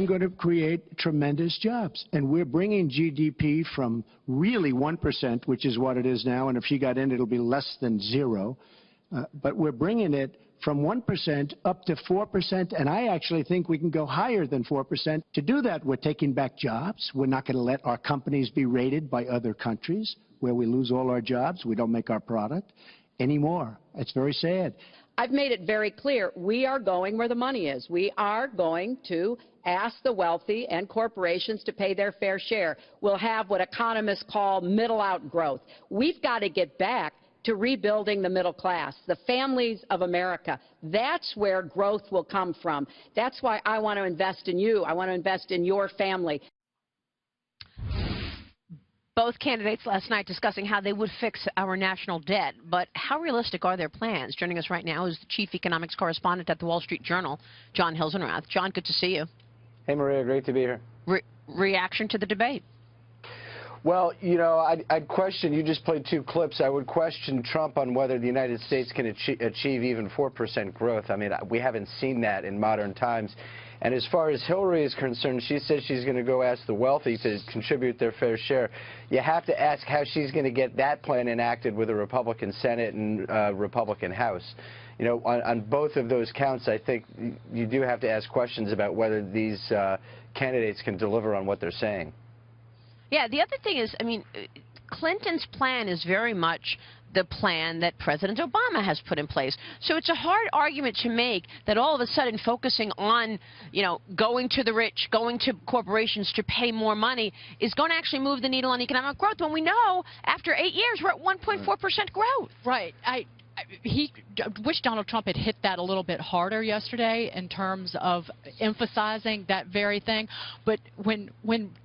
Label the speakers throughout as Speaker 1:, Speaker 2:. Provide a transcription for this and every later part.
Speaker 1: I'm going to create tremendous jobs. And we're bringing GDP from really 1%, which is what it is now, and if she got in, it'll be less than zero. But we're bringing it from 1% up to 4%, and I actually think we can go higher than 4%. To do that, we're taking back jobs. We're not going to let our companies be raided by other countries where we lose all our jobs. We don't make our product anymore. It's very sad.
Speaker 2: I've made it very clear. We are going where the money is. We are going to ask the wealthy and corporations to pay their fair share. We'll have what economists call middle-out growth. We've got to get back to rebuilding the middle class, the families of America. That's where growth will come from. That's why I want to invest in you. I want to invest in your family.
Speaker 3: Both candidates last night discussing how they would fix our national debt. But how realistic are their plans? Joining us right now is the chief economics correspondent at the Wall Street Journal, John Hilsenrath. John, good to see you.
Speaker 4: Hey, Maria, great to be here.
Speaker 3: Reaction to the debate?
Speaker 4: Well, you know, I'd question, you just played two clips, I would question Trump on whether the United States can achieve even 4% growth. I mean, we haven't seen that in modern times. And as far as Hillary is concerned, she says she's going to go ask the wealthy to contribute their fair share. You have to ask how she's going to get that plan enacted with a Republican Senate and Republican House. You know, on both of those counts, I think you do have to ask questions about whether these candidates can deliver on what they're saying.
Speaker 3: Yeah, the other thing is, I mean, Clinton's plan is very much the plan that President Obama has put in place. So it's a hard argument to make that all of a sudden focusing on, you know, going to the rich, going to corporations to pay more money is going to actually move the needle on economic growth when we know after 8 years we're at 1.4% growth.
Speaker 5: Right. He wish Donald Trump had hit that a little bit harder yesterday in terms of emphasizing that very thing. But when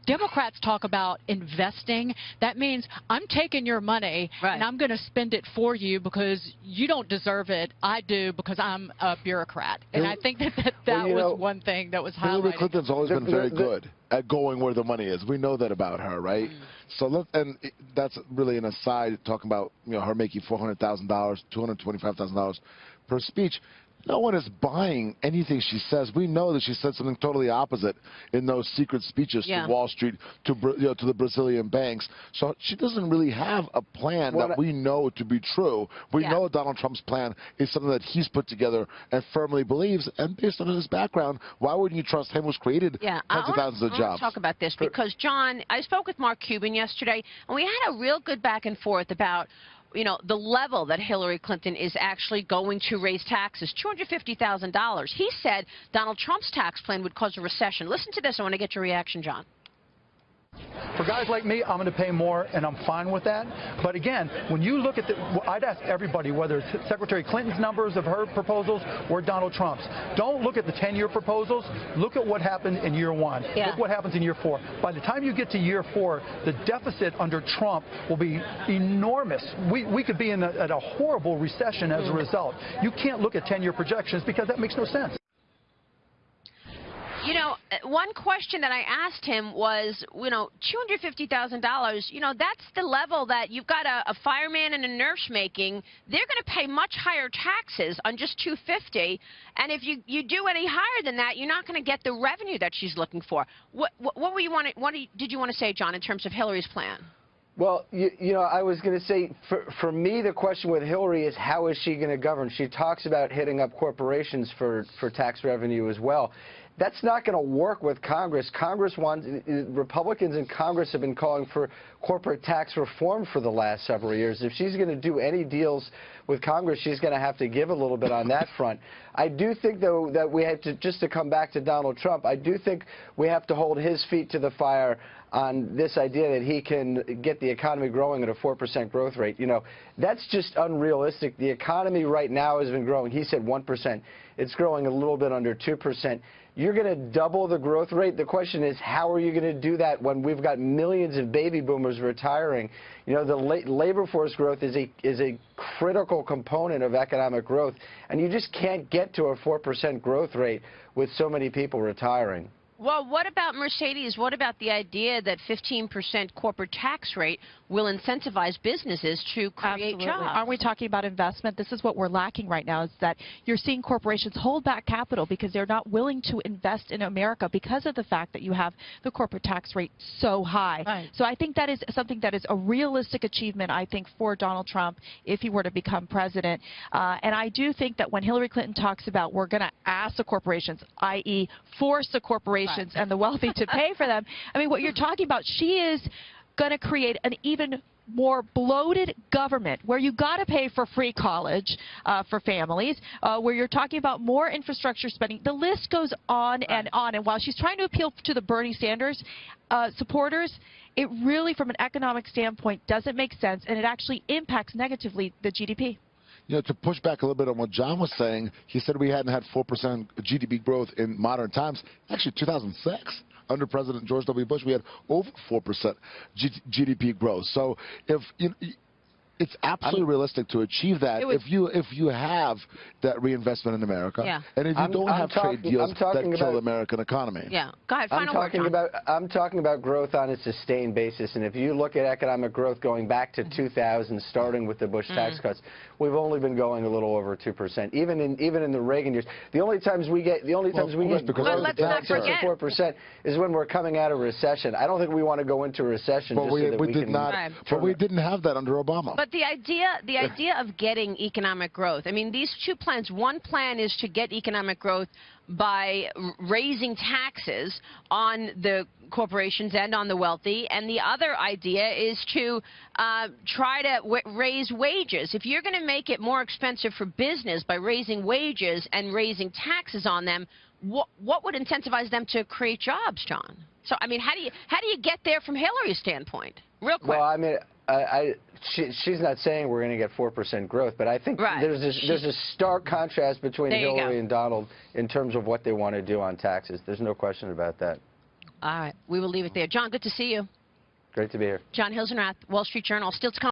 Speaker 5: Democrats talk about investing, that means I'm taking your money and I'm going to spend it for you because you don't deserve it. I do because I'm a bureaucrat. And I think that was one thing that was highlighted.
Speaker 6: Hillary Clinton's always been very good at going where the money is. We know that about her, right? So and that's really an aside talking about, you know, her making $400,000, $225,000 per speech. No one is buying anything she says. We know that she said something totally opposite in those secret speeches to Wall Street, to the Brazilian banks. So she doesn't really have a plan that we know to be true. We know Donald Trump's plan is something that he's put together and firmly believes. And based on his background, why wouldn't you trust him, who's created tens of thousands of jobs?
Speaker 3: I want to talk about this because, John, I spoke with Mark Cuban yesterday, and we had a real good back and forth about, you know, the level that Hillary Clinton is actually going to raise taxes, $250,000. He said Donald Trump's tax plan would cause a recession. Listen to this. I want to get your reaction, John.
Speaker 7: For guys like me, I'm going to pay more, and I'm fine with that. But again, when you look at I'd ask everybody, whether it's Secretary Clinton's numbers of her proposals or Donald Trump's. Don't look at the 10-year proposals. Look at what happened in year one. Look what happens in year four. By the time you get to year four, the deficit under Trump will be enormous. We could be at a horrible recession as a result. You can't look at 10-year projections because that makes no sense.
Speaker 3: You know, one question that I asked him was, you know, $250,000, you know, that's the level that you've got a fireman and a nurse making. They're going to pay much higher taxes on just $250,000. And if you do any higher than that, you're not going to get the revenue that she's looking for. What did you want to say, John, in terms of Hillary's plan?
Speaker 4: Well, you know, I was going to say, for me, the question with Hillary is how is she going to govern? She talks about hitting up corporations for tax revenue as well. That's not going to work with Congress. Republicans in Congress have been calling for corporate tax reform for the last several years. If she's going to do any deals with Congress, she's going to have to give a little bit on that front. I do think, though, that we have to, just to come back to Donald Trump, I do think we have to hold his feet to the fire on this idea that he can get the economy growing at a 4% growth rate. You know, that's just unrealistic. The economy right now has been growing. He said 1%. It's growing a little bit under 2%. You're going to double the growth rate. The question is, how are you going to do that when we've got millions of baby boomers retiring? You know, the labor force growth is a critical component of economic growth, and you just can't get to a 4% growth rate with so many people retiring.
Speaker 3: Well, what about Mercedes? What about the idea that 15% corporate tax rate will incentivize businesses to create
Speaker 8: Absolutely.
Speaker 3: jobs.
Speaker 8: Aren't we talking about investment? This is what we're lacking right now, is that you're seeing corporations hold back capital because they're not willing to invest in America because of the fact that you have the corporate tax rate so high.
Speaker 5: Right.
Speaker 8: So I think that is something that is a realistic achievement, I think, for Donald Trump if he were to become president. And I do think that when Hillary Clinton talks about we're going to ask the corporations, i.e. force the corporations and the wealthy to pay for them, I mean, what you're talking about, she is going to create an even more bloated government where you got to pay for free college for families, where you're talking about more infrastructure spending. The list goes on and on. And while she's trying to appeal to the Bernie Sanders supporters, it really, from an economic standpoint, doesn't make sense, and it actually impacts negatively the GDP.
Speaker 6: You know, to push back a little bit on what John was saying, he said we hadn't had 4% GDP growth in modern times. Actually, 2006. Under President George W. Bush, we had over 4% GDP growth. So if it's absolutely realistic to achieve that if you have that reinvestment in America, and if you don't have trade deals that kill the American economy.
Speaker 3: Yeah, go ahead. Final word, John.
Speaker 4: I'm talking about growth on a sustained basis, and if you look at economic growth going back to 2000, starting with the Bush tax cuts, we've only been going a little over 2%. Even in the Reagan years, the only times we get growth at 4% is when we're coming out of recession. I don't think we want to go into a recession.
Speaker 6: But we didn't have that under Obama.
Speaker 3: But the idea of getting economic growth, I mean, these two plans, one plan is to get economic growth by raising taxes on the corporations and on the wealthy, and the other idea is to try to raise wages. If you're going to make it more expensive for business by raising wages and raising taxes on them, what would incentivize them to create jobs, John? So, I mean, how do you get there from Hillary's standpoint? Real quick.
Speaker 4: Well, I mean, she's not saying we're going to get 4% growth, but I think there's a stark contrast between Hillary and Donald in terms of what they want to do on taxes. There's no question about that.
Speaker 3: All right. We will leave it there. John, good to see you.
Speaker 4: Great to be here.
Speaker 3: John Hilsenrath, Wall Street Journal. Still to come.